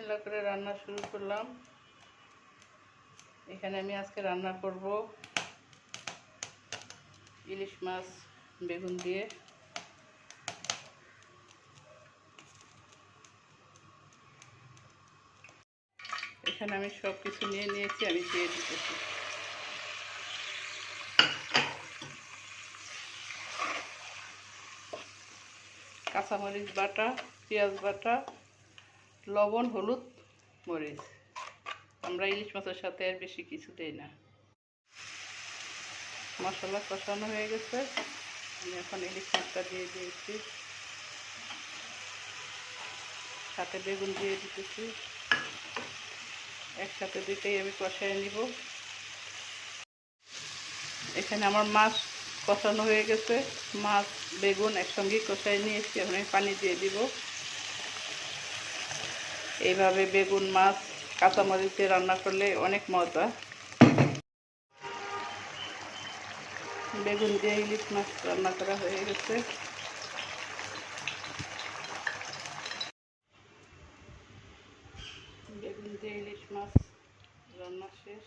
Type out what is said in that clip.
বিসমিল্লাহ করে রান্না শুরু করলাম। এখানে আমি আজকে রান্না করব ইলিশ মাছ বেগুন দিয়ে। এখানে আমি সব কিছু নিয়ে নিয়েছি, আমি দিয়ে দিতেছি। কাঁচামরিচ বাটা, পেঁয়াজ বাটা, লবণ, হলুদ, মরিচ। আমরা ইলিশ মাছের সাথে আর বেশি কিছু দেই না। মশলা কষানো হয়ে গেছে, আমি এখন ইলিশ মাছটা দিয়ে দিয়েছি, সাথে বেগুন দিয়ে দিতেছি। একসাথে দুইটাই আমি কষায় নিব। এখানে আমার মাছ কষানো হয়ে গেছে, মাছ বেগুন একসঙ্গেই কষায় নিয়েছি। এখন আমি পানি দিয়ে দিব। এইভাবে বেগুন মাছ কাঁচামরিচ দিয়ে রান্না করলে অনেক মজা। বেগুন দিয়ে ইলিশ মাছ রান্না করা হয়ে গেছে। বেগুন দিয়ে ইলিশ মাছ রান্না শেষ।